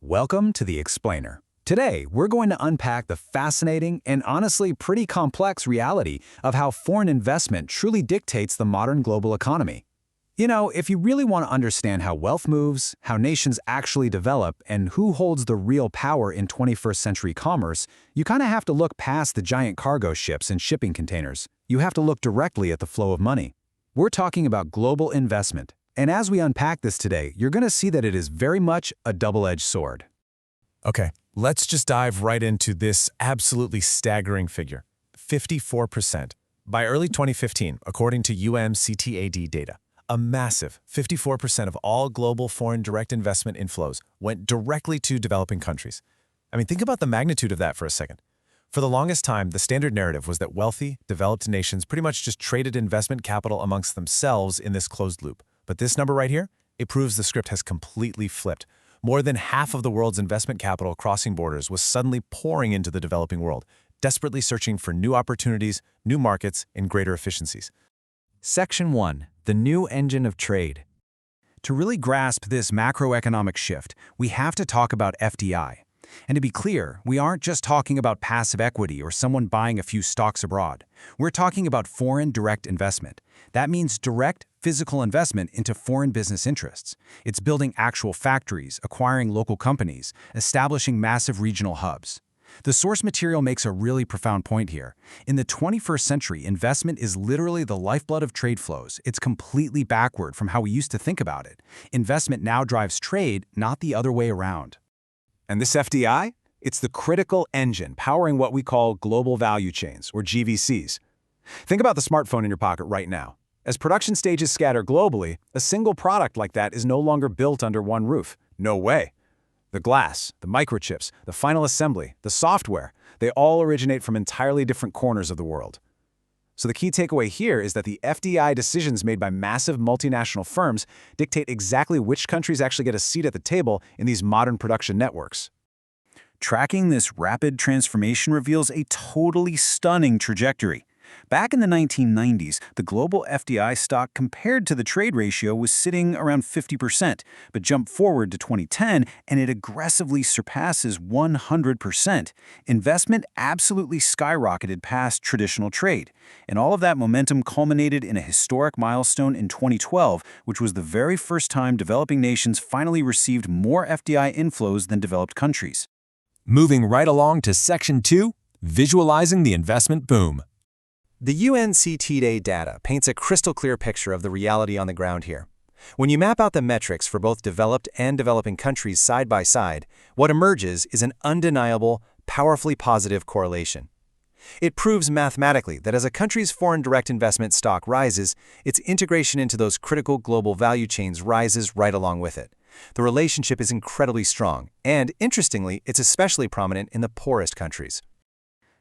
Welcome to The Explainer. Today, we're going to unpack the fascinating and honestly pretty complex reality of how foreign investment truly dictates the modern global economy. You know, if you really want to understand how wealth moves, how nations actually develop, and who holds the real power in 21st century commerce, you kind of have to look past the giant cargo ships and shipping containers. You have to look directly at the flow of money. We're talking about global investment. And as we unpack this today, you're going to see that it is very much a double-edged sword. Okay, let's just dive right into this absolutely staggering figure, 54%. By early 2015, according to UMCTAD data, a massive 54% of all global foreign direct investment inflows went directly to developing countries. I mean, think about the magnitude of that for a second. For the longest time, the standard narrative was that wealthy, developed nations pretty much just traded investment capital amongst themselves in this closed loop. But this number right here, it proves the script has completely flipped. More than half of the world's investment capital crossing borders was suddenly pouring into the developing world, desperately searching for new opportunities, new markets, and greater efficiencies. Section 1. The new engine of trade. To really grasp this macroeconomic shift, we have to talk about FDI. And to be clear, we aren't just talking about passive equity or someone buying a few stocks abroad. We're talking about foreign direct investment. That means direct, physical investment into foreign business interests. It's building actual factories, acquiring local companies, establishing massive regional hubs. The source material makes a really profound point here. In the 21st century, investment is literally the lifeblood of trade flows. It's completely backward from how we used to think about it. Investment now drives trade, not the other way around. And this FDI? It's the critical engine powering what we call global value chains, or GVCs. Think about the smartphone in your pocket right now. As production stages scatter globally, a single product like that is no longer built under one roof. No way. The glass, the microchips, the final assembly, the software, they all originate from entirely different corners of the world. So the key takeaway here is that the FDI decisions made by massive multinational firms dictate exactly which countries actually get a seat at the table in these modern production networks. Tracking this rapid transformation reveals a totally stunning trajectory. Back in the 1990s, the global FDI stock compared to the trade ratio was sitting around 50%, but jump forward to 2010 and it aggressively surpasses 100%. Investment absolutely skyrocketed past traditional trade. And all of that momentum culminated in a historic milestone in 2012, which was the very first time developing nations finally received more FDI inflows than developed countries. Moving right along to Section 2, visualizing the investment boom. The UNCTAD data paints a crystal clear picture of the reality on the ground here. When you map out the metrics for both developed and developing countries side by side, what emerges is an undeniable, powerfully positive correlation. It proves mathematically that as a country's foreign direct investment stock rises, its integration into those critical global value chains rises right along with it. The relationship is incredibly strong, and interestingly, it's especially prominent in the poorest countries.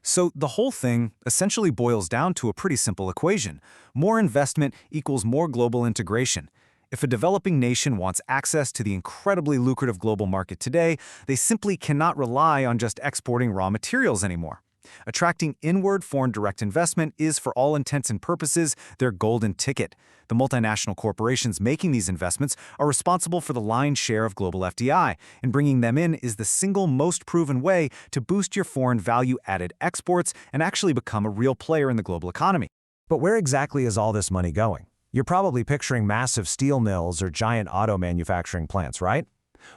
So the whole thing essentially boils down to a pretty simple equation. More investment equals more global integration. If a developing nation wants access to the incredibly lucrative global market today, they simply cannot rely on just exporting raw materials anymore. Attracting inward foreign direct investment is, for all intents and purposes, their golden ticket. The multinational corporations making these investments are responsible for the lion's share of global FDI, and bringing them in is the single most proven way to boost your foreign value-added exports and actually become a real player in the global economy. But where exactly is all this money going? You're probably picturing massive steel mills or giant auto manufacturing plants, right?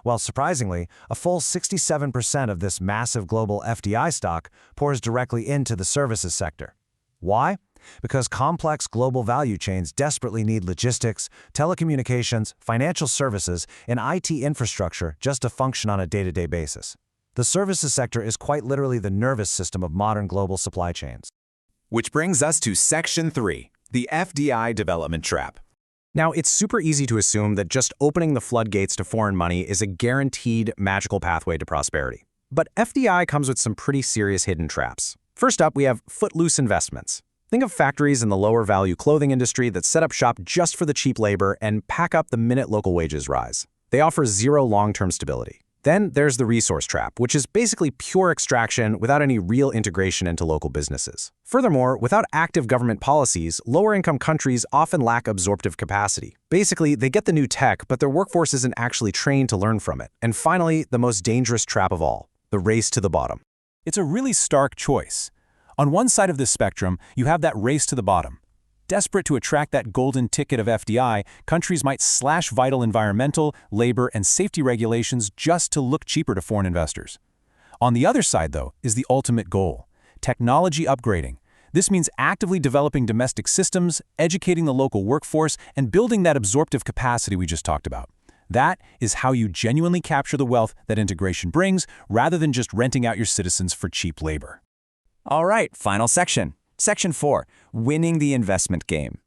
Well, surprisingly, a full 67% of this massive global FDI stock pours directly into the services sector. Why? Because complex global value chains desperately need logistics, telecommunications, financial services, and IT infrastructure just to function on a day-to-day basis. The services sector is quite literally the nervous system of modern global supply chains. Which brings us to Section 3, the FDI development trap. Now, it's super easy to assume that just opening the floodgates to foreign money is a guaranteed magical pathway to prosperity. But FDI comes with some pretty serious hidden traps. First up, we have footloose investments. Think of factories in the lower value clothing industry that set up shop just for the cheap labor and pack up the minute local wages rise. They offer zero long-term stability. Then there's the resource trap, which is basically pure extraction without any real integration into local businesses. Furthermore, without active government policies, lower-income countries often lack absorptive capacity. Basically, they get the new tech, but their workforce isn't actually trained to learn from it. And finally, the most dangerous trap of all, the race to the bottom. It's a really stark choice. On one side of this spectrum, you have that race to the bottom. Desperate to attract that golden ticket of FDI, countries might slash vital environmental, labor, and safety regulations just to look cheaper to foreign investors. On the other side, though, is the ultimate goal: technology upgrading. This means actively developing domestic systems, educating the local workforce, and building that absorptive capacity we just talked about. That is how you genuinely capture the wealth that integration brings, rather than just renting out your citizens for cheap labor. All right, final section. Section 4, winning the investment game.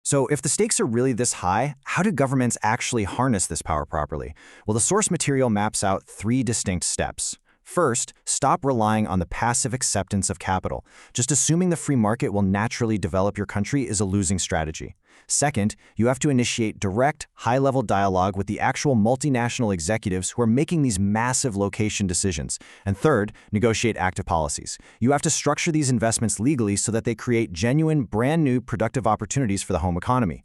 So if the stakes are really this high, how do governments actually harness this power properly? Well, the source material maps out 3 distinct steps. First, stop relying on the passive acceptance of capital. Just assuming the free market will naturally develop your country is a losing strategy. Second, you have to initiate direct, high-level dialogue with the actual multinational executives who are making these massive location decisions. And third, negotiate active policies. You have to structure these investments legally so that they create genuine, brand-new, productive opportunities for the home economy.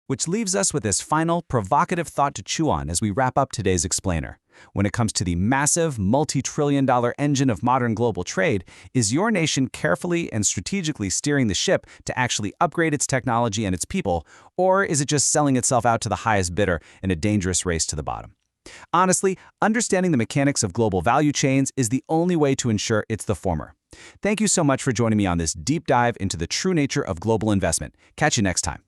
Which leaves us with this final, provocative thought to chew on as we wrap up today's explainer. When it comes to the massive, multi-trillion-dollar engine of modern global trade, is your nation carefully and strategically steering the ship to actually upgrade its technology and its people, or is it just selling itself out to the highest bidder in a dangerous race to the bottom? Honestly, understanding the mechanics of global value chains is the only way to ensure it's the former. Thank you so much for joining me on this deep dive into the true nature of global investment. Catch you next time.